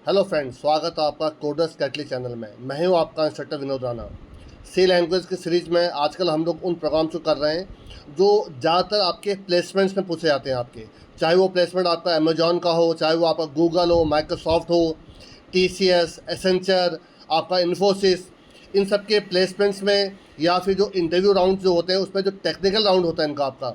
Hello friends, स्वागत है आपका कोडर्स कैटली चैनल में। मैं हूँ आपका इंस्ट्रक्टर विनोद राणा। सी लैंग्वेज की सीरीज़ में आजकल हम लोग उन प्रोग्राम्स को कर रहे हैं जो ज़्यादातर आपके प्लेसमेंट्स में पूछे जाते हैं आपके। चाहे वो प्लेसमेंट आपका अमेजॉन का हो, चाहे वो आपका गूगल हो, माइक्रोसॉफ्ट हो, TCS, एसेंचर, आपका इन्फोसिस, इन सब के प्लेसमेंट्स में या फिर जो इंटरव्यू राउंड जो होते हैं उसमें जो टेक्निकल राउंड होता है इनका आपका,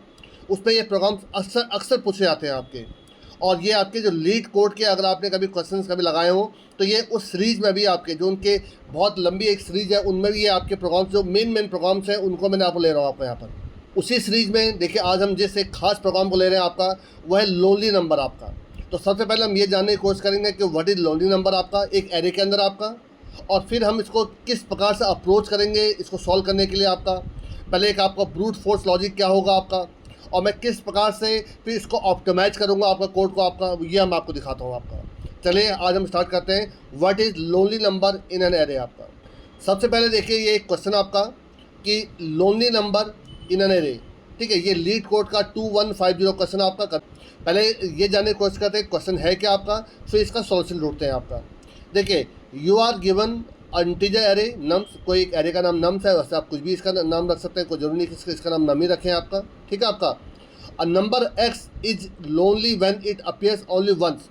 उसमें ये प्रोग्राम्स अक्सर अक्सर पूछे जाते हैं आपके। और ये आपके जो लीड कोड के अगर आपने कभी क्वेश्चंस कभी लगाए हो तो ये उस सीरीज़ में भी आपके जो उनके बहुत लंबी एक सीरीज़ है उनमें भी ये आपके प्रोग्राम्स जो मेन प्रोग्राम्स हैं उनको मैंने आपको ले रहा हूँ आपको यहाँ पर। उसी सीरीज़ में देखिए आज हम जिस एक खास प्रोग्राम को ले रहे हैं आपका, वह है लोनली नंबर आपका। तो सबसे पहले हम ये जानने की कोशिश करेंगे कि व्हाट इज़ लोनली नंबर आपका एक एरे के अंदर आपका, और फिर हम इसको किस प्रकार से अप्रोच करेंगे इसको सॉल्व करने के लिए आपका। पहले एक आपका ब्रूट फोर्स लॉजिक क्या होगा आपका, और मैं किस प्रकार से फिर इसको ऑप्टिमाइज करूंगा आपका कोड को आपका, ये हम आपको दिखाता हूँ आपका। चलिए आज हम स्टार्ट करते हैं। What is lonely number in an array आपका। सबसे पहले देखिए ये एक क्वेश्चन आपका कि lonely number in an array, ठीक है, ये लीड कोड का 2150 क्वेश्चन आपका। पहले ये जानने की कोशिश करते हैं क्वेश्चन है क्या आपका, फिर इसका सॉल्यूशन ढूंढते हैं आपका। देखिए you are given integer array nums, कोई एक एरे का नाम नम्स है, वैसे आप कुछ भी इसका नाम रख सकते हैं, कोई जरूरी नहीं कि इसका नाम नम ही रखें आपका, ठीक है आपका। A number x is lonely when it appears only once.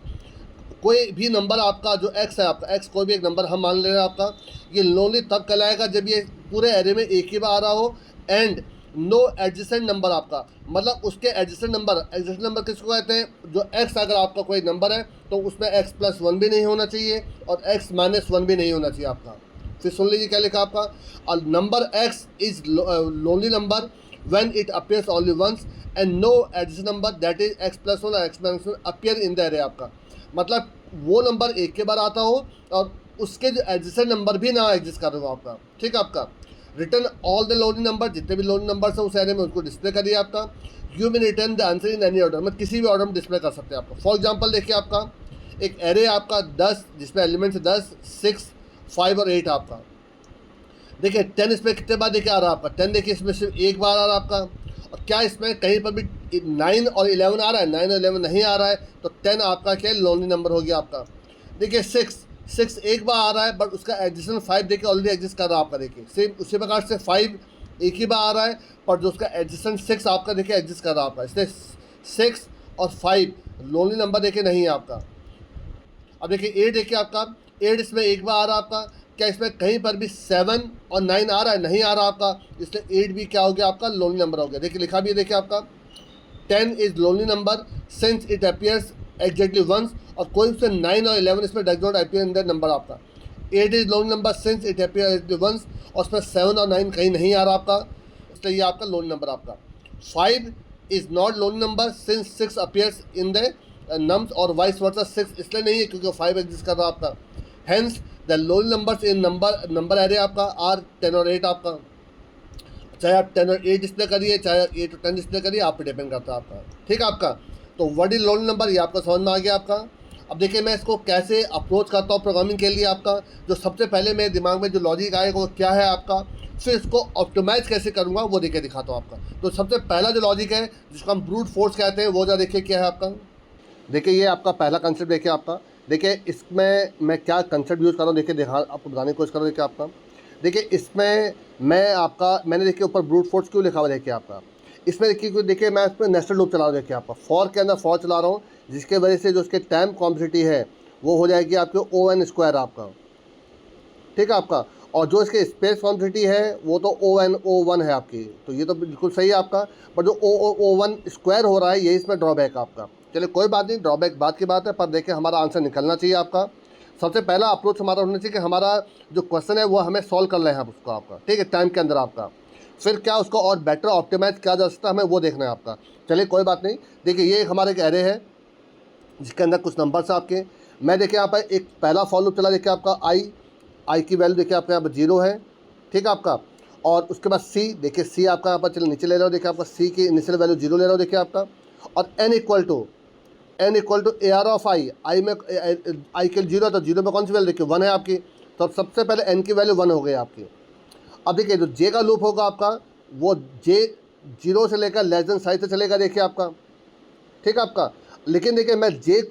कोई भी नंबर आपका जो x है आपका, x कोई भी एक नंबर हम मान ले रहे हैं आपका, ये लोनली तब कहलाएगा जब ये पूरे एरे में एक ही बार आ रहा हो। एंड नो एडजेसेंट नंबर आपका, मतलब उसके एडजेसेंट नंबर किसको कहते हैं, जो x अगर आपका कोई नंबर है तो उसमें x+1 भी नहीं होना चाहिए और x-1 भी नहीं होना चाहिए आपका। फिर सुन लीजिए क्या लिखा आपका, number x is lonely number when it appears only once and no adjacent number that is x+1 और x-1 appear in the array आपका। मतलब वो नंबर एक के बार आता हो और उसके जो एडजेसेंट नंबर भी ना एग्जिस्ट कर रहे हो आपका, ठीक है आपका। Return all the lonely number, जितने भी लोनली नंबर्स हैं उस एरे में उनको डिस्प्ले करिए आपका। यू में return the answer in any order, मतलब किसी भी ऑर्डर में डिस्प्ले कर सकते हैं आपका। फॉर एग्जाम्पल देखिए आपका एक एरे आपका 10 जिसमें एलिमेंट्स 10, 6, 5 और 8 आपका। देखिए 10 इसमें कितने बार देखिए आ रहा है आपका, 10 देखिए इसमें सिर्फ एक बार आ रहा है आपका। और क्या इसमें कहीं पर भी 9 और 11 आ रहा है, 9 और 11 नहीं आ रहा है, तो 10 आपका क्या लोनली नंबर हो गया आपका। देखिए 6 एक बार आ रहा है बट उसका एडजेसेंट 5 देखिए ऑलरेडी एग्जिस्ट कर रहा है आपका। देखिए सेम उसी प्रकार से 5 एक ही बार आ रहा है पर जो उसका एडजेसेंट 6 आपका देखिए एग्जिस्ट कर रहा है आपका, इसलिए 6 और 5 लोनली नंबर देखिए नहीं है आपका। अब देखिए 8 देखिए आपका, 8 इसमें एक बार आ रहा है आपका, क्या इसमें कहीं पर भी 7 और 9 आ रहा है, नहीं आ रहा आपका, इसलिए 8 भी क्या हो गया आपका लोनली नंबर हो गया। देखिए लिखा भी है देखिए आपका 10 is lonely number since it appears exactly once, और कोई से 9 और 11 इसमें does not appear in the number आपका। 8 is lonely number since it appear once, और उसमें 7 और 9 कहीं नहीं आ रहा आपका, इसलिए ये आपका लोनली नंबर आपका। 5 is not lonely number since 6 appears in the nums, और वाइस वर्सा 6 इसलिए नहीं है क्योंकि 5 एग्जिस्ट कर रहा है आपका। Hence the lonely numbers in number array आपका आर 10 और 8 आपका। चाहे आप 10 और 8 डिस्प्ले करिए, चाहे 8 और 10 डिस्प्ले करिए, आप पे डिपेंड करता है आपका, ठीक है आपका। तो व्हाट इज लोनली नंबर ये आपका समझ में आ गया आपका। अब देखिए मैं इसको कैसे अप्रोच करता हूँ प्रोग्रामिंग के लिए आपका। जो सबसे पहले मेरे दिमाग में जो लॉजिक आएगा वो क्या है आपका, फिर इसको ऑप्टिमाइज कैसे करूँगा वो देखिए दिखाता हूँ आपका। तो सबसे पहला जो लॉजिक है जिसको हम ब्रूट फोर्स कहते हैं वो जरा देखिए क्या है आपका। देखिए ये आपका पहला कंसेप्ट देखिए आपका। देखिए इसमें मैं क्या कंसेप्ट यूज़ कर रहा हूँ देखिए आपको बताने की कोशिश कर रहा हूँ। देखिए आपका, देखिए इसमें मैंने देखिए ऊपर ब्रूट फोर्स क्यों लिखा हुआ देखिए आपका। इसमें देखिए मैं इसमें नेस्टेड लूप चला रहा हूँ देखिए आपका, फॉर के अंदर फॉर चला रहा हूँ, जिसके वजह से जो उसके टाइम कॉम्प्लेक्सिटी है वो हो जाएगी आपके O(n)² आपका, ठीक है आपका। और जो इसके स्पेस कॉम्प्लेक्सिटी है वो तो O(n)O(1) है आपकी, तो ये तो बिल्कुल सही है आपका। पर जो O(1)² हो रहा है यही इसमें ड्रॉबैक आपका। चलिए कोई बात नहीं, ड्रॉबैक बात की बात है, पर देखिए हमारा आंसर निकलना चाहिए आपका। सबसे पहला अप्रोच हमारा होना चाहिए कि हमारा जो क्वेश्चन है वो हमें सॉल्व कर रहे हैं उसको आपका, ठीक है, टाइम के अंदर आपका। फिर क्या उसको और बेटर ऑप्टिमाइज किया जा सकता है हमें वो देखना है आपका। चलिए कोई बात नहीं, देखिए ये हमारे एक एरे है जिसके अंदर कुछ नंबर्स आपके। मैं देखिए यहाँ पर एक पहला फॉर लूप चला देखिए आपका, आई की वैल्यू देखिए आपका यहाँ पर 0 है, ठीक है आपका। और उसके बाद सी, देखिए सी आपका यहाँ पर चलिए नीचे ले रहा हूँ, देखिए आपका सी की इनिशियल वैल्यू 0 ले रहा हूँ देखिए आपका। और n equal to AR of I में आई के 0 है तो 0 में कौन सी वैल्यू देखिए 1 है आपकी, तो सबसे पहले n की वैल्यू 1 हो गई आपकी। अब देखिए जो j का लूप होगा आपका वो j 0 से लेकर लेस देन साइज से चलेगा देखिए आपका, ठीक है आपका। लेकिन देखिए मैं जे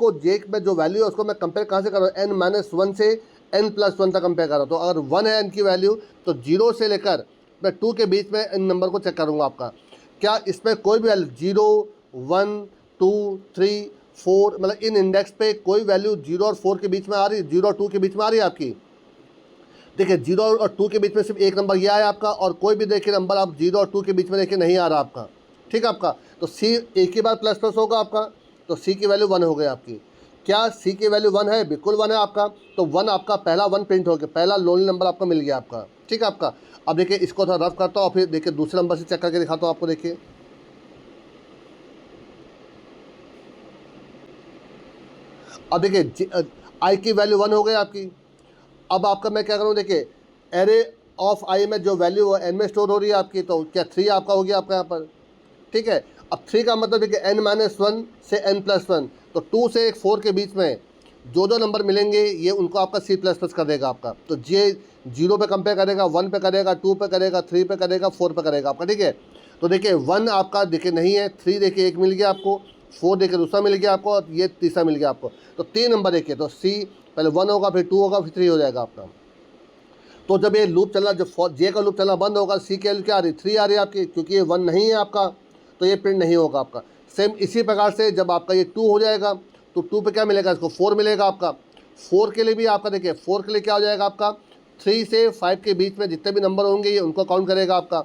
में जो वैल्यू है उसको मैं कंपेयर कहाँ से कर रहा हूँ, n-1 से n+1 तक कंपेयर कर रहा हूँ। तो अगर 1 है n की वैल्यू, तो 0 से लेकर मैं 2 के बीच में इन नंबर को चेक करूँगा आपका, क्या इसमें कोई भी वैल्यू 0, 1, 2, 3, 4 मतलब इन इंडेक्स पे कोई वैल्यू 0 और 4 के बीच में आ रही है, 0 और 2 के बीच में आ रही है आपकी। देखिए 0 और 2 के बीच में सिर्फ एक नंबर ये आया आपका, और कोई भी देखिए नंबर आप 0 और 2 के बीच में देखिए नहीं आ रहा आपका, ठीक है आपका। तो सी एक ही बार प्लस प्लस होगा आपका, तो सी की वैल्यू 1 हो गई आपकी। क्या सी की वैल्यू 1 है? बिल्कुल 1 है आपका। तो 1 आपका पहला 1 प्रिंट हो गया, पहला लोनली नंबर आपका मिल गया आपका, ठीक है आपका। अब देखिए इसको थोड़ा रफ करता हूँ और फिर देखिए दूसरे नंबर से चेक करके दिखाता हूँ आपको। देखिए अब देखिए आई की वैल्यू 1 हो गई आपकी। अब आपका मैं क्या करूँ, देखिए एरे ऑफ आई में जो वैल्यू है एन में स्टोर हो रही है आपकी, तो क्या 3 आपका हो गया आपका यहाँ पर, ठीक है। अब 3 का मतलब देखिए n-1 से n+1, तो 2 से 4 के बीच में जो जो नंबर मिलेंगे ये उनको आपका C++ कर देगा आपका। तो ये 0 पे कंपेयर करेगा, 1 पे करेगा, 2 पे करेगा, 3 पे करेगा, 4 पे करेगा आपका, ठीक है। तो देखिए 1 आपका देखिए नहीं है, 3 देखिए एक मिल गया आपको, 4 देखिए दूसरा मिल गया आपको, और ये तीसरा मिल गया आपको। तो 3 नंबर देखिए, तो C पहले 1 होगा, फिर 2 होगा, फिर 3 हो जाएगा आपका। तो जब ये लूप चलना, जब जे का लूप चलना बंद होगा, सी की वैल्यू क्या आ रही है, 3 आ रही है आपकी, क्योंकि ये 1 नहीं है आपका, तो ये प्रिंट नहीं होगा आपका। सेम इसी प्रकार से जब आपका ये 2 हो जाएगा, तो 2 पे क्या मिलेगा, इसको 4 मिलेगा आपका। 4 के लिए भी आपका देखिए 4 के लिए क्या हो जाएगा आपका, 3 से 5 के बीच में जितने भी नंबर होंगे ये उनको काउंट करेगा आपका।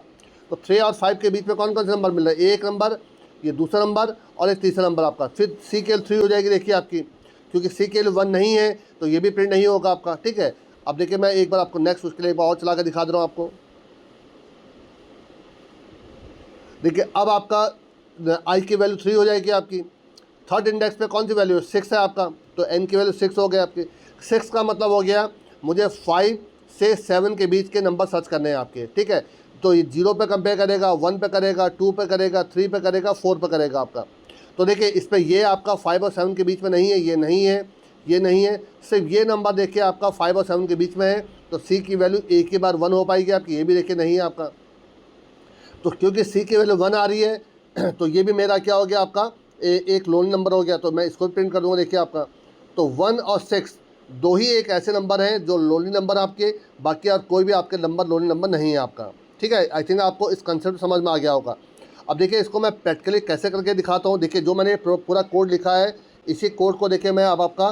तो 3 और 5 के बीच में कौन कौन से नंबर मिल रहा है, एक नंबर, ये दूसरा नंबर और एक तीसरा नंबर आपका। फिर सी के 3 हो जाएगी देखिए आपकी, क्योंकि सी के 1 नहीं है तो ये भी प्रिंट नहीं होगा आपका, ठीक है। अब देखिए मैं एक बार आपको नेक्स्ट उसके लिए एक बार और चला कर दिखा दे रहा हूँ आपको। देखिए अब आपका आई की वैल्यू 3 हो जाएगी आपकी। थर्ड इंडेक्स पे कौन सी वैल्यू है, 6 है आपका, तो एन की वैल्यू 6 हो गया आपकी। 6 का मतलब हो गया मुझे 5 से 7 के बीच के नंबर सर्च करने हैं आपके, ठीक है। तो ये 0 पे कंपेयर करेगा, 1 पे करेगा, 2 पे करेगा, 3 पे करेगा, 4 पे करेगा आपका। तो देखिए इस पर ये आपका 5 और 7 के बीच में नहीं है, ये नहीं है, ये नहीं है, सिर्फ ये नंबर देखिए आपका 5 और 7 के बीच में है। तो सी की वैल्यू एक ही बार 1 हो पाएगी आपकी, ये भी देखिए नहीं है आपका। तो क्योंकि सी की वैल्यू 1 आ रही है तो ये भी मेरा क्या हो गया आपका, एक लोन नंबर हो गया। तो मैं इसको प्रिंट कर दूंगा देखिए आपका। तो 1 और 6 दो ही एक ऐसे नंबर हैं जो लोनली नंबर आपके, बाकी और कोई भी आपके नंबर लोनली नंबर नहीं है आपका, ठीक है। आई थिंक आपको इस कंसेप्ट समझ में आ गया होगा। अब देखिए इसको मैं प्रैक्टिकली कैसे करके दिखाता हूँ। देखिए जो मैंने पूरा कोड लिखा है, इसी कोड को देखिए मैं अब आपका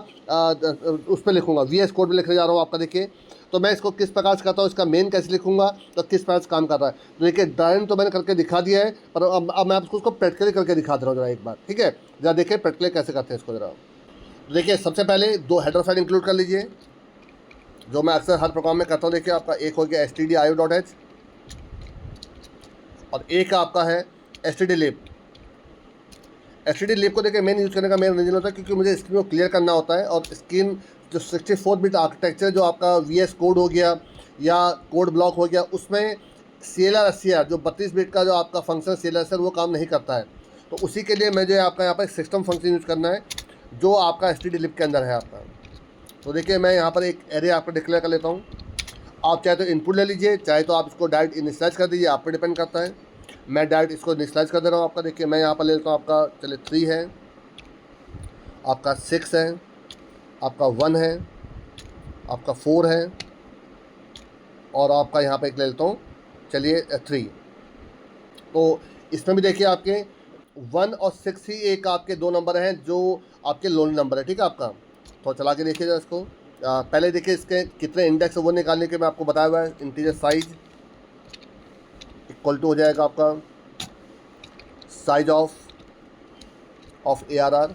उस पर लिखूँगा, VS कोड में लिखने जा रहा हूँ आपका। देखिए तो मैं इसको किस प्रकार से करता हूँ, इसका मेन कैसे लिखूँगा, तो किस प्रकार से काम कर रहा है। तो देखिए ड्राइंग तो मैंने करके दिखा दिया है, पर अब मैं आपको उसको प्रैक्टिकली करके दिखा दे रहा हूँ जरा एक बार, ठीक है। जरा देखिए प्रैक्टिकली कैसे करते हैं इसको जरा। देखिए सबसे पहले 2 हेडर फाइल इंक्लूड कर लीजिए, जो मैं अक्सर हर प्रोग्राम में करता हूँ। देखिए आपका एक हो गया stdio.h और एक आपका है stdlib। stdlib को देखिए मेन यूज़ करने का मेन रीजन होता है क्योंकि मुझे स्क्रीन को क्लियर करना होता है, और स्क्रीन जो 64 बिट आर्किटेक्चर जो आपका VS कोड हो गया या कोड ब्लॉक हो गया, उसमें CLR SCR जो 32 बिट का जो आपका फंक्शन CLR SCR वो काम नहीं करता है। तो उसी के लिए मुझे आपका यहाँ पर एक सिस्टम फंक्शन यूज़ करना है जो आपका stdlib के अंदर है आपका। तो देखिए मैं यहाँ पर एक एरे आपको डिक्लेयर कर लेता हूँ। आप चाहे तो इनपुट ले लीजिए, चाहे तो आप इसको डायरेक्ट इनिशियलाइज कर दीजिए, आप पर डिपेंड करता है। मैं डायरेक्ट इसको इनिशियलाइज कर दे रहा हूँ आपका। देखिए मैं यहाँ पर ले लेता हूँ आपका, चलिए 3 है, आपका 6 है, आपका 1 है, आपका 4 है, और आपका यहाँ पे एक ले लेता हूँ, चलिए 3। तो इसमें भी देखिए आपके 1 और 6 ही एक आपके 2 नंबर हैं जो आपके लोन नंबर है, ठीक है आपका। तो चला के देखिएगा इसको। पहले देखिए इसके कितने इंडेक्स है वो निकालने के मैं आपको बताया हुआ है। इंटीजर साइज इक्वल टू हो जाएगा आपका size of ARR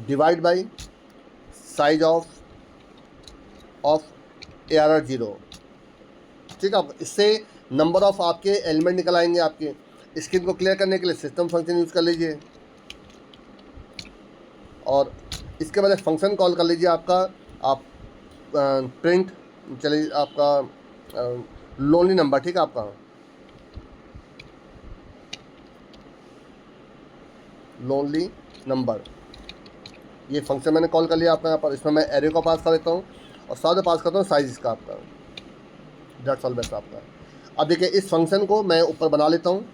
divide by size of ARR 0, ठीक है। इससे नंबर ऑफ आपके एलिमेंट निकल आएंगे आपके। स्क्रीन को क्लियर करने के लिए सिस्टम फंक्शन यूज़ कर लीजिए, और इसके बाद फंक्शन कॉल कर लीजिए आपका, आप प्रिंट, चलिए आपका लोनली नंबर, ठीक है आपका लोनली नंबर, ये फंक्शन मैंने कॉल कर लिया आपका यहाँ पर। इसमें मैं एरे को पास कर देता हूँ और साथ में पास करता हूँ साइज इसका आपका, दैट्स ऑल बेस्ट आपका। अब देखिए इस फंक्शन को मैं ऊपर बना लेता हूँ।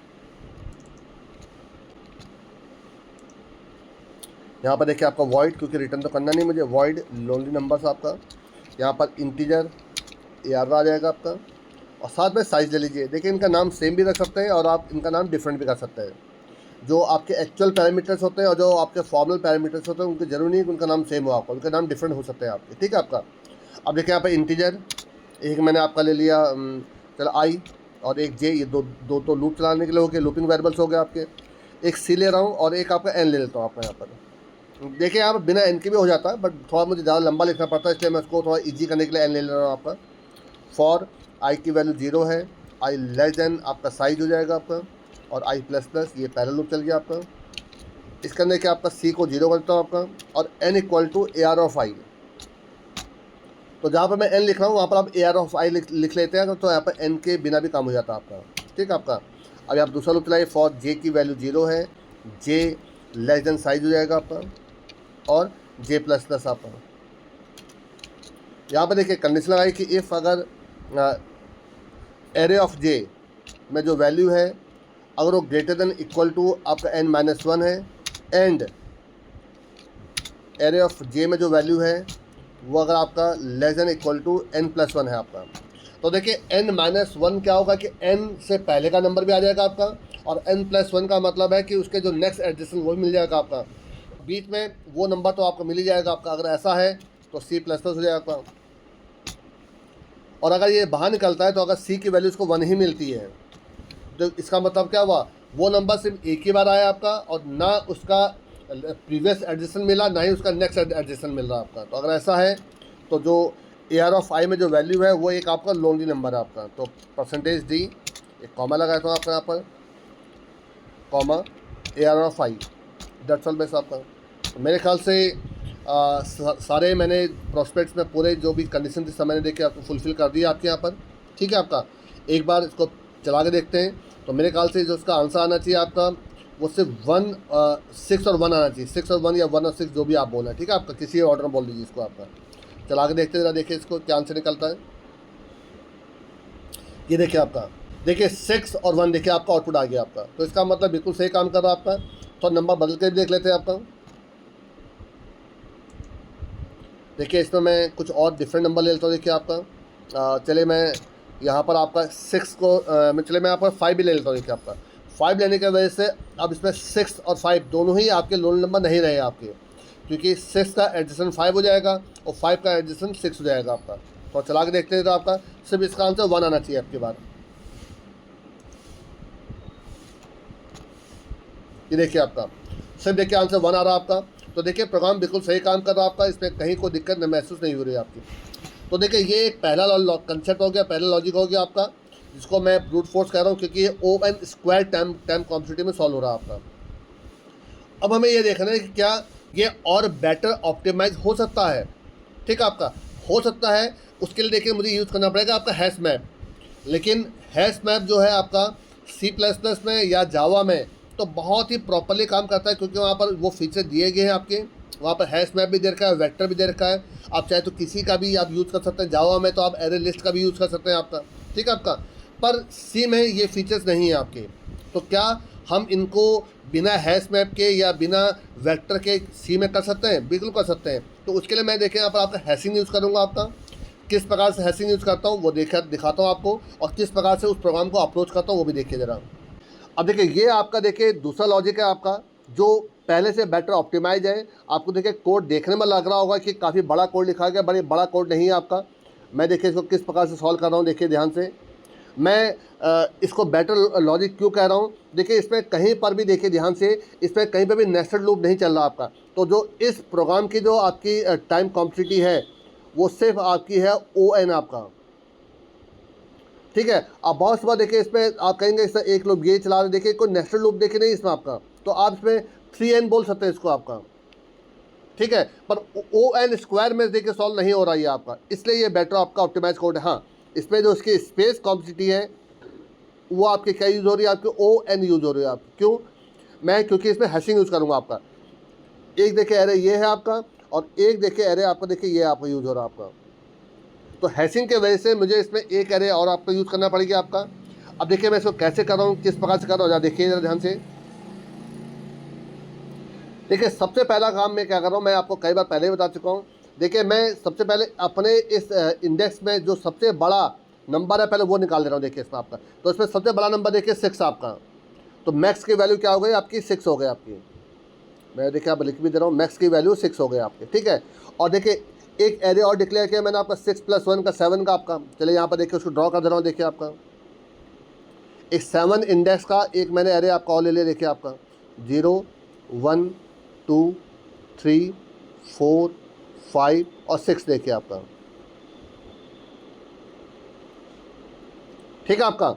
यहाँ पर देखिए आपका वॉइड, क्योंकि रिटर्न तो करना नहीं मुझे, वॉइड लोनली नंबर्स आपका, यहाँ पर इंटीजर AR आ जाएगा आपका, और साथ में साइज़ ले लीजिए। देखिए इनका नाम सेम भी रख सकते हैं और आप इनका नाम डिफरेंट भी कर सकते हैं। जो आपके एक्चुअल पैरामीटर्स होते हैं और जो आपके फॉर्मल पैरामीटर्स होते हैं उनके जरूरी नहीं कि उनका नाम सेम हो, आपका उनका नाम डिफरेंट हो सकते हैं आपके, ठीक है आपका। अब देखिए यहाँ पर इंटीजर एक मैंने आपका ले लिया चलो आई, और एक जे, ये दो दो तो लूप चलाने के लिए हो गए, लूपिंग वेरिएबल्स हो गए आपके। एक सी ले रहा हूँ और एक आपका एन ले लेता हूँ आपका यहाँ पर। देखिए यहाँ पर बिना एन के भी हो जाता है, बट थोड़ा मुझे ज़्यादा लंबा लिखना पड़ता है, इसलिए मैं उसको थोड़ा ईजी करने के लिए एन ले रहा हूँ आपका। फॉर आई की वैल्यू 0 है, आई लेस देन आपका साइज हो जाएगा आपका, और आई प्लस प्लस ये पहला लूप चल गया आपका। इसके अंदर क्या आपका सी को 0 करता हूँ आपका, और N equal to AR of I. तो जहाँ पर मैं एन लिख रहा हूँ वहाँ पर आप AR ऑफ आई लिख लेते हैं, तो यहाँ पर एन के बिना भी काम हो जाता है आपका, ठीक है आपका। अब आप दूसरा लूप चलाइए, फॉर जे की वैल्यू 0 है, जे लेस देन साइज हो जाएगा आपका, और जे प्लस प्लस आपका। यहाँ पर देखिए कंडीशन लगाई कि इफ़ अगर एरे ऑफ जे में जो वैल्यू है अगर वो ग्रेटर देन इक्वल टू आपका n-1 है, एंड एरे ऑफ जे में जो वैल्यू है वो अगर आपका less than equal to n+1 है आपका। तो देखिए n-1 क्या होगा कि n से पहले का नंबर भी आ जाएगा आपका, और n+1 का मतलब है कि उसके जो नेक्स्ट एडजेसेंट वो भी मिल जाएगा आपका, बीच में वो नंबर तो आपको मिल ही जाएगा आपका। अगर ऐसा है तो C++ हो जाएगा आपका, और अगर ये बाहर निकलता है तो अगर C की वैल्यू उसको 1 ही मिलती है, तो इसका मतलब क्या हुआ, वो नंबर सिर्फ एक ही बार आया आपका, और ना उसका प्रीवियस एडजेसेंट मिला ना ही उसका नेक्स्ट एडजेसेंट मिल रहा आपका। तो अगर ऐसा है तो जो AR ऑफ आई में जो वैल्यू है वो एक आपका लोनली नंबर है आपका। तो परसेंटेज डी, एक कॉमा लगाया था आपका यहाँ पर, comma AR of I, that's all base आपका। तो मेरे ख्याल से सारे मैंने प्रोस्पेक्ट्स में पूरे जो भी कंडीशन थी सब मैंने देखे आपको फुलफ़िल कर दिया आपके यहाँ पर, ठीक है आपका। एक बार इसको चला के देखते हैं, तो मेरे ख्याल से जो उसका आंसर आना चाहिए आपका वो सिर्फ 1 6 और 1 आना चाहिए, 6 और 1 या 1 और 6 जो भी आप बोलें, ठीक है आपका, किसी ऑर्डर में बोल दीजिए इसको आपका। चला के देखते हैं ज़रा, देखिए इसको क्या आंसर निकलता है। ये देखिए आपका, देखिए 6 और 1 देखिए आपका आउटपुट आ गया आपका, तो इसका मतलब बिल्कुल सही काम कर रहा है आपका। तो नंबर बदल के भी देख लेते हैं आपका। देखिए इसमें मैं कुछ और डिफरेंट नंबर ले लेता हूँ। देखिए आपका चलिए मैं यहाँ पर आपका 6 को चलिए मैं यहाँ पर 5 भी ले लेता हूँ। देखिए आपका 5 लेने की वजह से अब इसमें 6 और 5 दोनों ही आपके लोन नंबर नहीं रहे आपके, क्योंकि 6 का एडजेसेंट 5 हो जाएगा और 5 का एडजेसेंट 6 हो जाएगा आपका। तो चला के देखते हैं, तो आपका सिर्फ इसका आंसर 1 आना चाहिए आपके बाद। ये देखिए आपका सिर्फ देखिए आंसर 1 आ रहा है आपका। तो देखिए प्रोग्राम बिल्कुल सही काम कर रहा है आपका, इसमें कहीं कोई दिक्कत महसूस नहीं हो रही है आपकी। तो देखिए ये एक पहला कंसेप्ट हो गया, पहला लॉजिक हो गया आपका, जिसको मैं ब्रूट फोर्स कह रहा हूँ, क्योंकि ये O(n)² टाइम कॉम्प्लेक्सिटी में सॉल्व हो रहा है आपका। अब हमें ये देखना है कि क्या ये और बेटर ऑप्टिमाइज हो सकता है, ठीक है आपका, हो सकता है। उसके लिए देखिए मुझे यूज़ करना पड़ेगा आपका हैश मैप, लेकिन हैश मैप जो है आपका C++ में या जावा में तो बहुत ही प्रॉपरली काम करता है, क्योंकि वहाँ पर वो फीचर दिए गए हैं आपके। वहाँ पर हैश मैप भी दे रखा है, वेक्टर भी दे रखा है। आप चाहे तो किसी का भी आप यूज़ कर सकते हैं, जावा में तो आप एरे लिस्ट का भी यूज़ कर सकते हैं आपका, ठीक है आपका। पर सी में ये फीचर्स नहीं है आपके। तो क्या हम इनको बिना हैश मैप के या बिना वेक्टर के सी में कर सकते हैं? बिल्कुल कर सकते हैं। तो उसके लिए मैं देखिए यहाँ पर आपका हैशिंग यूज़ करूँगा आपका। किस प्रकार से हैशिंग यूज़ करता हूँ वो दिखाता हूँ आपको, और किस प्रकार से उस प्रोग्राम को अप्रोच करता हूँ वो भी देखिए ज़रा। अब देखिए ये आपका देखिए दूसरा लॉजिक है आपका, जो पहले से बेटर ऑप्टिमाइज है। आपको देखिए कोड देखने में लग रहा होगा कि काफ़ी बड़ा कोड लिखा गया, बड़े बड़ा कोड नहीं है आपका। मैं देखिए इसको किस प्रकार से सॉल्व कर रहा हूँ, देखिए ध्यान से। मैं इसको बेटर लॉजिक क्यों कह रहा हूँ, देखिए इसमें कहीं पर भी देखिए ध्यान से, इसमें कहीं पर भी नेस्टेड लूप नहीं चल रहा आपका। तो जो इस प्रोग्राम की जो आपकी टाइम कॉम्प्लेक्सिटी है वो सिर्फ आपकी है O(n) आपका, ठीक है। अब बहुत बार देखिए इसमें आप कहेंगे इसमें एक लूप ये चला रहे, देखिए कोई नेस्टेड लूप देखिए नहीं इसमें आपका, तो आप इसमें 3n बोल सकते हैं इसको आपका, ठीक है। पर O(n)² में देखिए सॉल्व नहीं हो रहा है आपका, इसलिए ये बेटर आपका ऑप्टिमाइज कोड है। हाँ, इसमें जो इसकी स्पेस कॉम्प्लेक्सिटी है वो आपके क्या यूज़ हो रही है, आपके O(n) यूज़ हो रही है आपकी। क्यों? क्योंकि इसमें हैशिंग यूज़ करूँगा आपका। एक देखिए एरे ये है आपका, और एक देखिए एरे आपका देखिए ये आपका यूज़ हो रहा है आपका। तो हैशिंग के वजह से मुझे इसमें एक एरे और आपको यूज़ करना पड़ेगा आपका। अब देखिए मैं इसको कैसे कर रहा हूँ, किस प्रकार से कर रहा हूँ, देखिए ज़रा ध्यान से। देखिए सबसे पहला काम मैं क्या कर रहा हूँ, मैं आपको कई बार पहले ही बता चुका हूँ। देखिए मैं सबसे पहले अपने इस इंडेक्स में जो सबसे बड़ा नंबर है पहले वो निकाल दे रहा हूँ। देखिए इसमें आपका, तो इसमें सबसे बड़ा नंबर देखिए 6 आपका, तो मैक्स की वैल्यू क्या हो गई आपकी 6 हो गई आपकी। मैं देखिए आप लिख भी दे रहा हूँ, मैक्स की वैल्यू 6 हो गई आपकी, ठीक है। और देखिए एक एरे और डिक्लेयर किया मैंने आपका 6 + 1 का 7 का आपका। चलिए यहाँ पर देखिए उसको ड्रॉ कर दे रहा हूँ। देखिए आपका एक 7 इंडेक्स का एक मैंने एरे आपका और ले लिया। देखिए आपका 0 1 2 3 4 5 और 6 देखिए आपका, ठीक है आपका।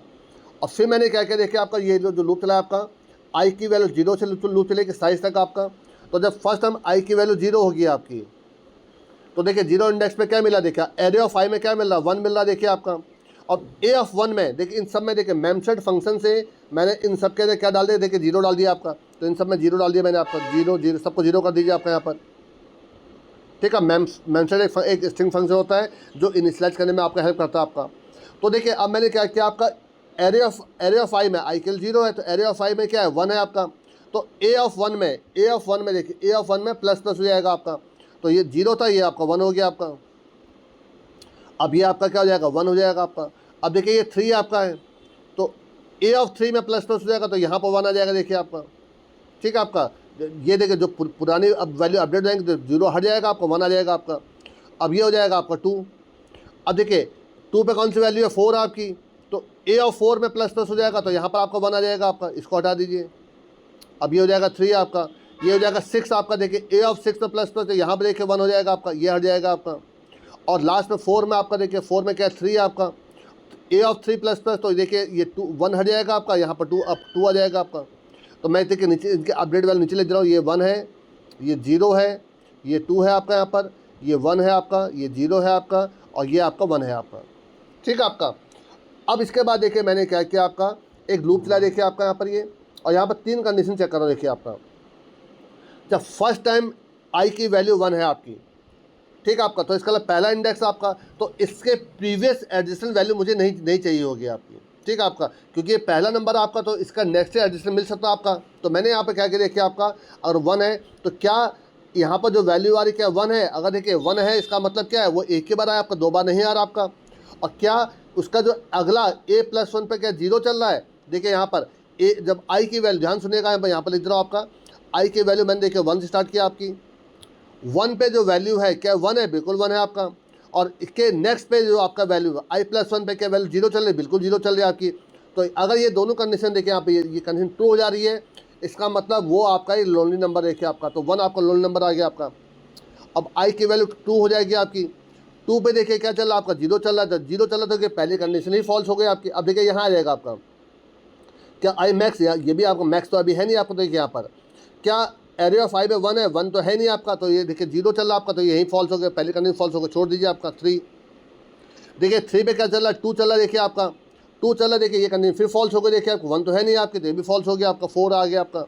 और फिर मैंने क्या किया देखिए आपका, ये जो लूप चला आपका आई की वैल्यू 0 से लूप चलेगी साइज तक आपका। तो जब फर्स्ट टाइम आई की वैल्यू 0 होगी आपकी, तो देखिए 0 इंडेक्स में क्या मिला, देखिए एरे ऑफ आई में क्या मिल रहा, 1 मिल रहा देखिए आपका। और ए ऑफ 1 में देखिए इन सब में देखिए मेमसेट फंक्शन से मैंने इन सब के क्या डाल दिया, देखिए 0 डाल दिया आपका। तो इन सब में 0 डाल दिया मैंने आपका, 0 0 सबको 0 कर दीजिए आपका यहाँ पर, ठीक है। मेमसेट एक स्ट्रिंग फंक्शन होता है जो इनिशियलाइज करने में आपका हेल्प करता है आपका। तो देखिए अब मैंने क्या किया आपका, एरे ऑफ आई में आई के 0 है, तो एरे ऑफ आई में क्या है 1 है आपका। तो ए ऑफ 1 में देखिए ए ऑफ 1 में प्लस प्लस हो जाएगा आपका। तो ये 0 था, ये आपका 1 हो गया आपका। अब ये आपका क्या हो जाएगा 1 हो जाएगा आपका। अब देखिए ये 3 आपका है, तो ए ऑफ 3 में प्लस प्लस हो जाएगा, तो यहाँ पर 1 आ जाएगा देखिए आपका, ठीक है आपका। ये देखिए जो पुरानी अब वैल्यू अपडेट जाएंगे तो 0 हट जाएगा आपका, 1 आ जाएगा आपका। अब ये हो जाएगा आपका 2। अब देखिए 2 पे कौन सी वैल्यू है 4 आपकी, तो ए ऑफ 4 में प्लस प्लस हो जाएगा, तो यहाँ पर आपका 1 आ जाएगा आपका, इसको हटा दीजिए। अब ये हो जाएगा 3 आपका, ये हो जाएगा 6 आपका। देखिए ए ऑफ 6 में प्लस प्लस, तो यहाँ पर देखिए 1 हो जाएगा आपका, ये हट जाएगा आपका। और लास्ट में 4 में आपका देखिए 4 में क्या है 3 आपका, ए ऑफ 3 प्लस प्लस, तो देखिए ये 2 1 हट जाएगा आपका, यहाँ पर 2 अब 2 आ जाएगा आपका। तो मैं देखिए नीचे इनके अपडेट वैल्यू नीचे लिख दे रहा हूँ, ये 1 है, ये 0 है, ये 2 है आपका यहाँ पर, ये 1 है आपका, ये 0 है आपका, और ये आपका 1 है आपका, ठीक है आपका। अब इसके बाद देखिए मैंने क्या किया आपका, एक लूप चला देखिए आपका यहाँ पर ये, और यहाँ पर 3 कंडीशन चेक करो देखिए आपका। जब फर्स्ट टाइम आई की वैल्यू 1 है आपकी, ठीक है आपका, तो इसका पहला इंडेक्स आपका, तो इसके प्रीवियस एडजस्टेंट वैल्यू मुझे नहीं चाहिए होगी आपकी, ठीक है आपका, क्योंकि ये पहला नंबर आपका, तो इसका नेक्स्ट एडजस्टेंट मिल सकता है आपका। तो मैंने यहाँ पे क्या किया देखिए आपका, अगर 1 है तो क्या यहाँ पर जो वैल्यू आ रही क्या 1 है, अगर देखिए 1 है इसका मतलब क्या है वो एक ही बार आया आपका, 2 बार नहीं आ रहा आपका। और क्या उसका जो अगला a + 1 पर क्या 0 चल रहा है, देखिए यहाँ पर ए जब आई की वैल्यू, ध्यान सुनिएगा यहाँ पर लिख रहा हूँ आपका, आई की वैल्यू मैंने देखिए 1 से स्टार्ट किया आपकी, 1 पे जो वैल्यू है क्या 1 है, बिल्कुल 1 है आपका। और इसके नेक्स्ट पे जो आपका वैल्यू है आई + 1 पे क्या वैल्यू 0 चल रही है, बिल्कुल 0 चल रही है आपकी। तो अगर ये दोनों कंडीशन देखिए यहाँ पे ये कंडीशन ट्रू हो जा रही है, इसका मतलब वो आपका ये लोनली नंबर देखिए आपका, तो 1 आपका लोनली नंबर आ गया आपका। अब आई की वैल्यू 2 हो जाएगी आपकी, 2 पे देखिए क्या चल रहा है आपका 0 चल रहा है, तो 0 चल रहा है तो पहली कंडीशन ही फॉल्स हो गई आपकी। अब देखिए यहाँ आ जाएगा आपका क्या आई मैक्स, ये भी आपका मैक्स तो अभी है नहीं आपको, देखिए यहाँ पर क्या एरे ऑफ आई में 1 है, 1 तो है नहीं आपका, तो ये देखिए 0 चल रहा है आपका, तो यही फॉल्स हो गया, पहली कंडीशन फॉल्स हो गया, छोड़ दीजिए आपका 3। देखिए 3 पे क्या चल रहा है 2 चल रहा है, देखिए आपका 2 चल रहा है, देखिए ये कंडीशन फिर फॉल्स हो गई, देखिए आपको 1 तो है नहीं आपके, तो ये भी फॉल्स हो गया आपका, 4 आ गया आपका।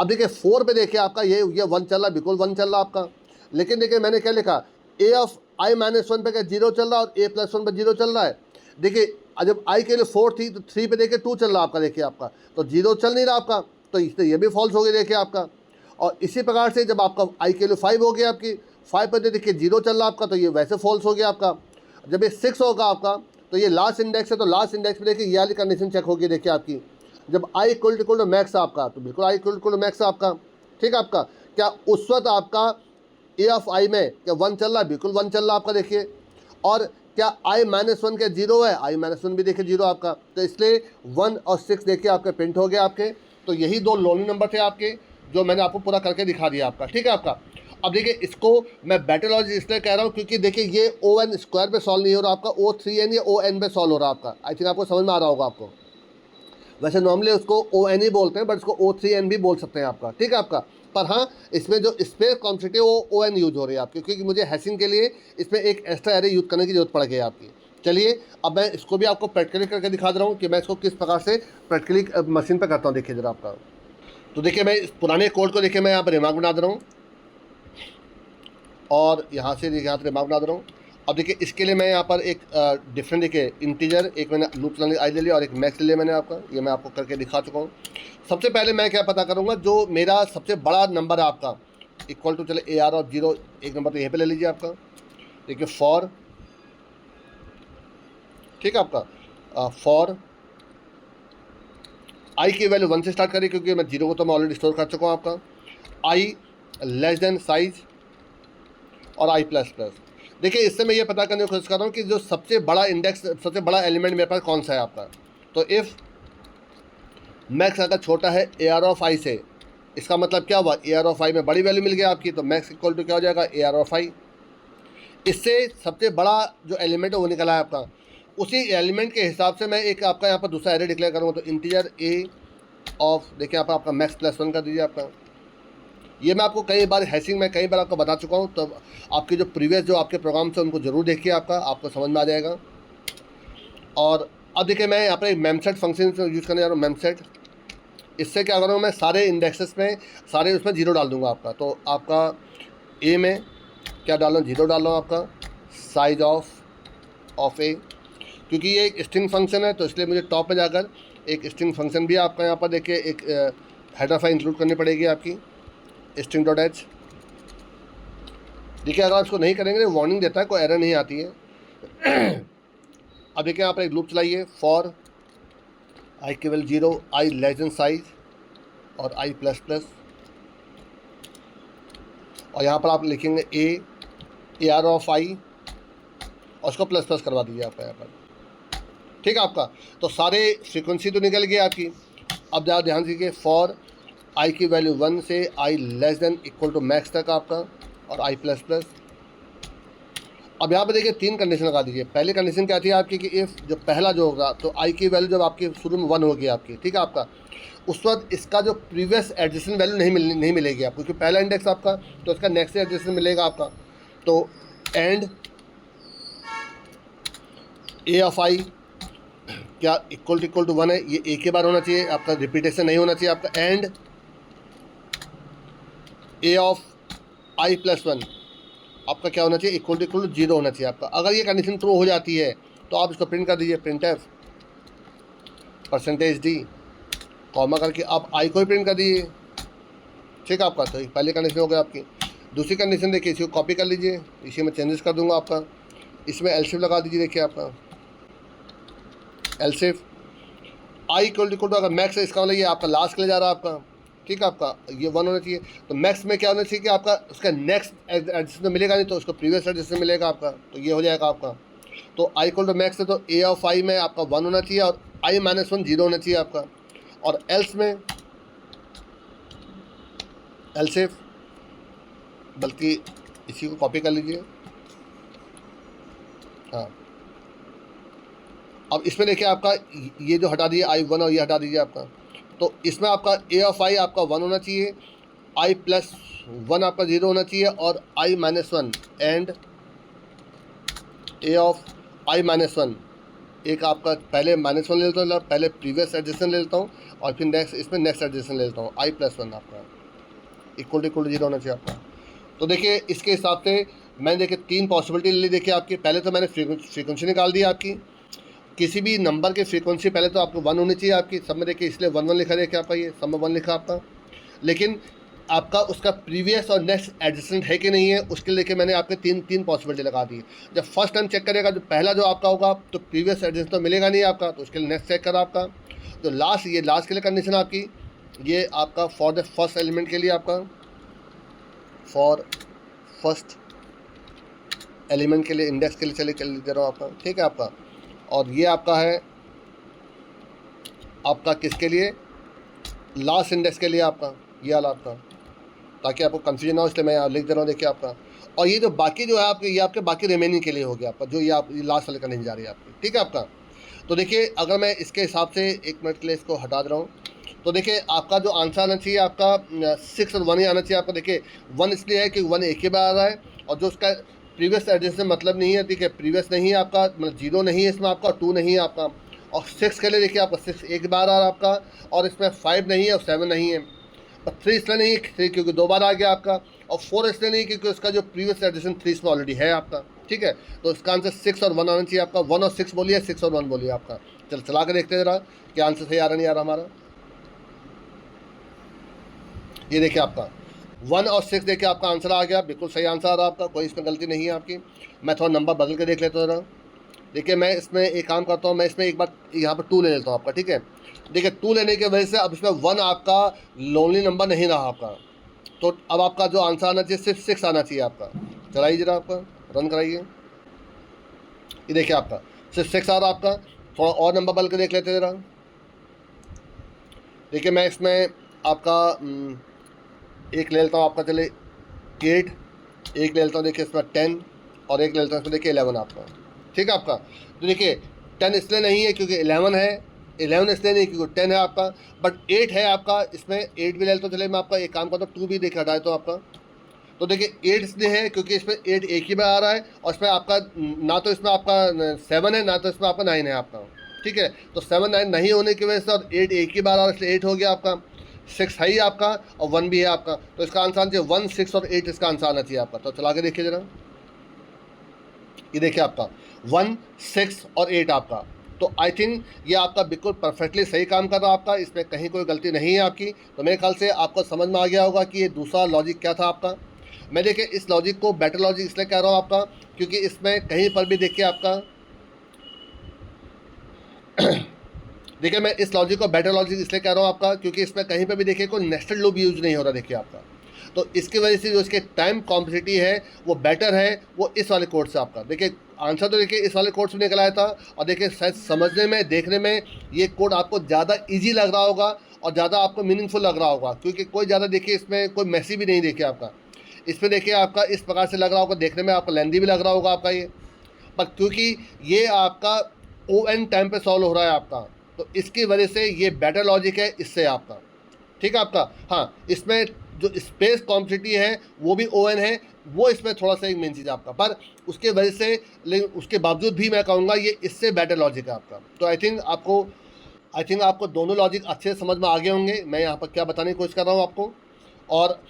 अब देखिए 4 पे देखिए आपका ये 1 चल रहा है, बिल्कुल 1 चल रहा है आपका। लेकिन देखिए मैंने क्या लिखा, ए ऑफ आई -1 पे क्या 0 चल रहा है, और ए + 1 पे 0 चल रहा है। देखिए जब आई के लिए 4 थी तो 3 पे देखिए 2 चल रहा है आपका, देखिए आपका तो 0 चल नहीं रहा आपका, तो इसलिए ये भी फॉल्स हो गया देखिए आपका। और इसी प्रकार से जब आपका आई के लिए 5 हो गया आपकी, 5 पर देखिए 0 चल रहा आपका, तो ये वैसे फॉल्स हो गया आपका। जब ये 6 होगा आपका, तो ये लास्ट इंडेक्स है, तो लास्ट इंडेक्स में देखिए ये वाली कंडीशन चेक होगी देखिए आपकी, जब आई = मैक्स आपका, तो बिल्कुल आई = मैक्स आपका, ठीक है आपका। क्या उस वक्त आपका ए ऑफ आई में क्या 1 चल रहा है, बिल्कुल 1 चल रहा है आपका देखिए। और क्या आई -1 के 0 है, आई -1 भी देखिए 0 आपका, तो इसलिए 1 और 6 देखिए आपके प्रिंट हो गया आपके। तो यही 2 लोनली नंबर थे आपके, जो मैंने आपको पूरा करके दिखा दिया आपका, ठीक है आपका। अब देखिए इसको मैं बैटलॉजी इसलिए कह रहा हूँ क्योंकि देखिए ये ON² पे सॉल्व नहीं हो रहा आपका, O3N या ON पे सॉल्व हो रहा आपका। आई थिंक आपको समझ में आ रहा होगा आपको। वैसे नॉर्मली उसको ON ही बोलते हैं, बट इसको O3N भी बोल सकते हैं आपका, ठीक है आपका। पर हाँ, इसमें जो स्पेस कॉन्सेप्ट है वो ON यूज हो रही है आपकी, क्योंकि मुझे हैशिंग के लिए इसमें एक एक्स्ट्रा एरे यूज करने की जरूरत पड़ गई है आपकी। चलिए अब मैं इसको भी आपको प्रैक्टिकली करके दिखा दे रहा हूँ कि मैं इसको किस प्रकार से प्रैक्टिकली मशीन पर करता हूँ। देखिए जरा आपका, तो देखिए मैं इस पुराने कोड को देखिए मैं यहाँ पर रिमार्क बना दे रहा हूँ, और यहाँ से देखिए यहाँ पर रिमार्क बना दे रहा हूँ। अब देखिए इसके लिए मैं यहाँ पर एक डिफरेंट देखिए इंटीजर, एक मैंने लूप चलाने आई ले लिया और एक मैक्स ले लिया मैंने आपका, ये मैं आपको करके दिखा चुका हूँ। सबसे पहले मैं क्या पता करूँगा, जो मेरा सबसे बड़ा नंबर है आपका इक्वल टू, चले AR ऑफ 0 एक नंबर तो यहीं पे ले लीजिए आपका। देखिए फॉर, ठीक है आपका, फॉर आई की वैल्यू 1 से स्टार्ट करिए, क्योंकि मैं 0 को तो मैं ऑलरेडी स्टोर कर चुका हूँ आपका। आई लेस देन साइज और आई प्लस प्लस। देखिए इससे मैं ये पता करने की कोशिश कर रहा हूँ कि जो सबसे बड़ा इंडेक्स, सबसे बड़ा एलिमेंट मेरे पास कौन सा है आपका। तो इफ़ मैक्स अगर छोटा है AR ऑफ आई से, इसका मतलब क्या हुआ, AR ऑफ आई में बड़ी वैल्यू मिल गया आपकी, तो मैक्स इक्वल टू क्या हो जाएगा, AR ऑफ आई। इससे सबसे बड़ा जो एलिमेंट है वो निकला है आपका। उसी एलिमेंट के हिसाब से मैं एक आपका यहाँ पर दूसरा एरे डिक्लेयर करूँगा, तो इंटीजर A ऑफ, देखिए यहाँ पर आपका मैक्स प्लस 1 कर दीजिए आपका। ये मैं आपको कई बार हैशिंग में कई बार आपको बता चुका हूँ, तो आपके जो प्रीवियस जो आपके प्रोग्राम से उनको ज़रूर देखिए, आपको समझ में आ जाएगा। और अब देखिए मैं यहाँ पर एक मेमसेट फंक्शन यूज़ करने जा रहा हूँ, मेमसेट। इससे क्या करूँगा, मैं सारे इंडेक्सेस में सारे उसमें 0 डाल दूँगा आपका। तो आपका A में क्या डाल रहा हूँ, 0 डाल रहा हूँ आपका, साइज ऑफ A, क्योंकि ये एक स्ट्रिंग फंक्शन है, तो इसलिए मुझे टॉप में जाकर एक स्ट्रिंग फंक्शन भी आपका यहाँ पर देखिए एक हेडर फाइल इंक्लूड करनी पड़ेगी आपकी, स्ट्रिंग डॉट एच। देखिए अगर आप इसको नहीं करेंगे तो वार्निंग देता है, कोई एरर नहीं आती है। अब देखिए यहाँ पर एक लूप चलाइए, फॉर आई केवल 0, आई लेस देन साइज और आई प्लस प्लस, और यहाँ पर आप लिखेंगे AR ऑफ आई और उसको प्लस प्लस करवा दीजिए आपका यहाँ पर, ठीक है आपका। तो सारे फ्रीक्वेंसी तो निकल गई आपकी। अब ज़रा ध्यान दीजिए, फॉर आई की वैल्यू 1 से I less than equal to max तक आपका और आई प्लस प्लस। अब यहाँ पर देखिए 3 कंडीशन लगा दीजिए। पहली कंडीशन क्या थी आपकी कि इफ़ जो पहला जो होगा, तो आई की वैल्यू जब आपकी शुरू में 1 होगी आपकी, ठीक है आपका, उस वक्त इसका जो प्रीवियस एडजेसेंट वैल्यू नहीं मिलेगी आपको, क्योंकि पहला इंडेक्स आपका, तो इसका नेक्स्ट एडजेसेंट मिलेगा आपका। तो एंड A ऑफ आई क्या इक्वल टू 1 है, ये एक ही बार होना चाहिए आपका, रिपीटेशन नहीं होना चाहिए आपका। And A of I plus 1 आपका क्या होना चाहिए, इक्वल टू 0 होना चाहिए आपका। अगर ये कंडीशन ट्रू हो जाती है तो आप इसको प्रिंट कर दीजिए, printf %d कॉमा करके आप आई को ही प्रिंट कर दीजिए, ठीक है आपका। तो पहली कंडीशन हो गई आपकी। दूसरी कंडीशन देखिए, इसी को कॉपी कर लीजिए, इसी में चेंजेस कर दूंगा आपका, इसमें एल्सिफ लगा दीजिए। देखिए आपका एल्सिफ आई इक्वल टू अगर मैक्स है, इसका मतलब ये आपका लास्ट के लिए जा रहा है आपका, ठीक है आपका, ये 1 होना चाहिए। तो मैक्स में क्या होना चाहिए कि आपका उसका नेक्स्ट एडजस्ट में मिलेगा नहीं, तो उसको प्रीवियस एडजस्ट में मिलेगा आपका, तो ये हो जाएगा आपका। तो आई इक्वल टू मैक्स है, तो A ऑफ आई में आपका 1 होना चाहिए और आई माइनस 1 0 होना चाहिए आपका। और एल्स में एल्सिफ, बल्कि इसी को कॉपी कर लीजिए, हाँ। अब इसमें देखिए आपका ये जो हटा दिए I1 और ये हटा दीजिए आपका, तो इसमें आपका A ऑफ आई आपका 1 होना चाहिए, आई प्लस 1 आपका 0 होना चाहिए और I minus 1 and A of I minus 1, एक आपका पहले -1 ले लेता हूँ, पहले प्रीवियस एडजेसेंट ले लेता हूँ और फिर नेक्स्ट इसमें नेक्स्ट एडजेसेंट ले लेता हूँ, आई प्लस 1 आपका इक्वल टू 0 होना चाहिए आपका। तो देखिए इसके हिसाब से मैंने देखिए 3 पॉसिबिलिटी ले ली। देखिए आपकी पहले तो मैंने फ्रीक्वेंसी निकाल दी आपकी, किसी भी नंबर की फ्रीक्वेंसी पहले तो आपको 1 होनी चाहिए आपकी, सब में देखिए इसलिए 1 1 लिखा देखिए आपका, ये सब में 1 लिखा आपका। लेकिन आपका उसका प्रीवियस और नेक्स्ट एडजेसेंट है कि नहीं है, उसके लिए मैंने आपके तीन पॉसिबिलिटी लगा दी। जब फर्स्ट टाइम चेक करेगा, जो पहला जो आपका होगा तो प्रीवियस एडजेसेंट तो मिलेगा नहीं आपका, तो उसके लिए नेक्स्ट चेक करा आपका। तो लास्ट, ये लास्ट के लिए कंडीशन आपकी, ये आपका फॉर द फर्स्ट एलिमेंट के लिए आपका, फॉर फर्स्ट एलिमेंट के लिए, इंडेक्स के लिए चले चल दे रहा हूँ आपका, ठीक है आपका। और ये आपका है आपका किसके लिए, लास्ट इंडेक्स के लिए आपका, ये वाला आपका, ताकि आपको कंफ्यूजन ना हो इसलिए मैं यहाँ लिख दे रहा हूँ। देखिए आपका, और ये जो बाकी जो है आपके, ये आपके बाकी रिमेनिंग के लिए हो गया आपका, जो ये आप लास्ट वाले करने जा रही है आपकी, ठीक है आपका। तो देखिए अगर मैं इसके हिसाब से 1 मिनट के लिए इसको हटा दे रहा हूँ, तो देखिए आपका जो आंसर आना चाहिए आपका 6 और 1 ही आना चाहिए आपका। देखिए 1 इसलिए है कि 1 एक ही बार आ रहा है, और जो उसका प्रीवियस एड्रेस से मतलब नहीं है, ठीक है, प्रीवियस नहीं है आपका, मतलब 0 नहीं है इसमें आपका, 2 नहीं है आपका। और 6 के लिए देखिए आपका 6 एक बार आ रहा है आपका, और इसमें 5 नहीं है और 7 नहीं है। और 3 इसलिए नहीं है, 3 क्योंकि 2 बार आ गया आपका, और 4 इसलिए नहीं क्योंकि उसका जो प्रीवियस एडिशन 3 इसमें ऑलरेडी है आपका, ठीक है, तो इसका आंसर 6 और 1 आना चाहिए आपका। 1 और 6 बोलिए, 6 और 1 बोलिए आपका। चल चला के देखते हैं जरा क्या आंसर सही आ रहा नहीं आ रहा हमारा। ये देखिए आपका 1 और 6 देखिए आपका आंसर आ गया, बिल्कुल सही आंसर आ रहा है आपका, कोई इसमें गलती नहीं है आपकी। मैं थोड़ा नंबर बदल के देख लेता हूँ जरा। देखिए मैं इसमें एक काम करता हूँ, मैं इसमें एक बार यहाँ पर 2 ले लेता हूँ आपका, ठीक है। देखिए 2 लेने की वजह से अब इसमें 1 आपका लोनली नंबर नहीं रहा आपका, तो अब आपका जो आंसर आना चाहिए सिर्फ 6 आना चाहिए आपका। चलाइए जरा आपका, रन कराइए। ये देखिए आपका सिर्फ 6 आ रहा आपका। थोड़ा और नंबर बदल के देख लेते हैं जरा। देखिए मैं इसमें आपका एक ले लेता हूँ आपका, चले 8, एक ले लेता हूँ देखिए इसमें 10, और एक ले लेता हूँ इसमें देखिए 11 आपका, ठीक है आपका। तो देखिए 10 इसलिए नहीं है क्योंकि 11 है, 11 इसलिए नहीं क्योंकि 10 है आपका, बट 8 है आपका, इसमें 8 भी ले लेता हूँ। चलिए मैं आपका एक काम करता हूँ, 2 भी देखिए हटाए तो आपका। तो देखिए 8 इसलिए है क्योंकि इसमें 8 एक ही बार आ रहा है, और इसमें आपका ना तो इसमें आपका 7 है, ना तो इसमें आपका 9 है आपका, ठीक है। तो 7 9 नहीं होने की वजह से और 8 एक ही बार आ रहा है, इसलिए 8 हो गया आपका। 6 है ही आपका और 1 भी है आपका, तो इसका आंसर आना चाहिए 1, 6 और 8 इसका आंसर आना चाहिए आपका। तो चला के देखिए जरा। ये देखिए आपका 1, 6 और 8 आपका। तो आई थिंक ये आपका बिल्कुल परफेक्टली सही काम कर रहा है आपका, इसमें कहीं कोई गलती नहीं है आपकी। तो मेरे ख्याल से आपको समझ में आ गया होगा कि ये दूसरा लॉजिक क्या था आपका। मैं देखिए इस लॉजिक को बेटर लॉजिक इसलिए कह रहा हूँ आपका, क्योंकि इसमें कहीं पर भी देखिए आपका देखिए मैं इस लॉजिक को बेटर लॉजिक इसलिए कह रहा हूँ आपका, क्योंकि इसमें कहीं पर भी देखिए कोई नेस्टेड लूप यूज नहीं हो रहा देखिए आपका। तो इसकी वजह से जो इसके टाइम कॉम्प्लेक्सिटी है वो बेटर है, वो इस वाले कोड से आपका। देखिए आंसर तो देखिए इस वाले कोड से निकल आया था, और देखिए शायद समझने में देखने में ये कोड आपको ज़्यादा ईजी लग रहा होगा और ज़्यादा आपको मीनिंगफुल लग रहा होगा, क्योंकि कोई ज़्यादा देखिए इसमें कोई मैसी भी नहीं देखिए आपका। इसमें देखिए आपका इस प्रकार से लग रहा होगा, देखने में आपको लेंदी भी लग रहा होगा आपका ये, पर क्योंकि ये आपका ON टाइम पे सॉल्व हो रहा है आपका, तो इसकी वजह से ये बेटर लॉजिक है इससे आपका, ठीक है आपका। हाँ, इसमें जो स्पेस कॉम्प्लेक्सिटी है वो भी ON है, वो इसमें थोड़ा सा एक मेन चीज़ आपका, पर उसके वजह से, लेकिन उसके बावजूद भी मैं कहूँगा ये इससे बेटर लॉजिक है आपका। तो आई थिंक आपको दोनों लॉजिक अच्छे से समझ में आ गए होंगे, मैं यहाँ पर क्या बताने की कोशिश कर रहा हूँ आपको, और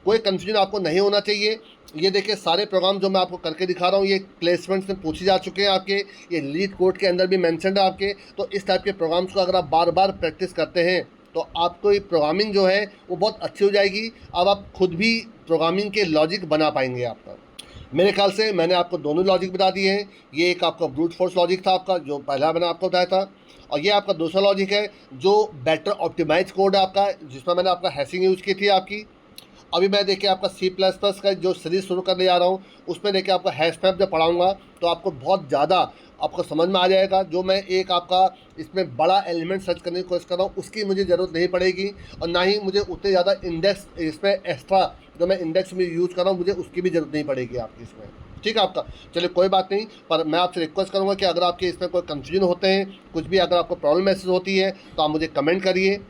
कोई कन्फ्यूजन आपको नहीं होना चाहिए। ये देखिए सारे प्रोग्राम जो मैं आपको करके दिखा रहा हूँ ये प्लेसमेंट्स में पूछे जा चुके हैं आपके, ये लीड कोड के अंदर भी मेंशन्ड है आपके। तो इस टाइप के प्रोग्राम्स को अगर आप बार बार प्रैक्टिस करते हैं तो आपको ये प्रोग्रामिंग जो है वो बहुत अच्छी हो जाएगी। अब आप खुद भी प्रोग्रामिंग के लॉजिक बना पाएंगे आपका। मेरे ख्याल से मैंने आपको दोनों लॉजिक बता दिए हैं। ये एक आपका ब्रूट फोर्स लॉजिक था आपका, जो पहला मैंने आपको बताया था, और ये आपका दूसरा लॉजिक है जो बेटर ऑप्टिमाइज कोड है आपका, जिसमें मैंने आपका हैशिंग यूज़ की थी आपकी। अभी मैं देखिए आपका C++ का जो सीरीज़ शुरू करने जा रहा हूँ, उसमें देखिए आपका हैश मैप जब पढ़ाऊँगा तो आपको बहुत ज़्यादा आपको समझ में आ जाएगा। जो मैं एक आपका इसमें बड़ा एलिमेंट सर्च करने की कोशिश कर रहा हूँ उसकी मुझे ज़रूरत नहीं पड़ेगी, और ना ही मुझे उतने ज़्यादा इंडेक्स इसमें एक्स्ट्रा जो मैं इंडेक्स में यूज़ कर रहा हूँ मुझे उसकी भी ज़रूरत नहीं पड़ेगी आपकी इसमें, ठीक है आपका। चलिए कोई बात नहीं, पर मैं आपसे रिक्वेस्ट करूँगा कि अगर आपके इसमें कोई कन्फ्यूजन होते हैं, कुछ भी अगर आपको प्रॉब्लम महसूस होती है तो आप मुझे कमेंट करिए।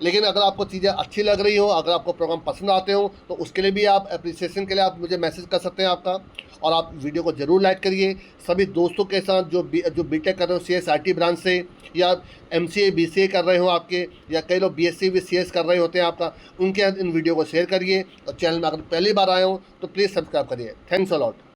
लेकिन अगर आपको चीज़ें अच्छी लग रही हो, अगर आपको प्रोग्राम पसंद आते हो, तो उसके लिए भी आप अप्रिसिएशन के लिए आप मुझे मैसेज कर सकते हैं आपका। और आप वीडियो को ज़रूर लाइक करिए। सभी दोस्तों के साथ जो बीटेक कर रहे हो CSIT ब्रांच से, या MCA BCA कर रहे हो आपके, या कई लोग BSc भी CS कर रहे होते हैं आपका, उनके साथ इन वीडियो को शेयर करिए। और चैनल में अगर पहली बार आए हो तो प्लीज़ सब्सक्राइब करिए। Thanks a lot.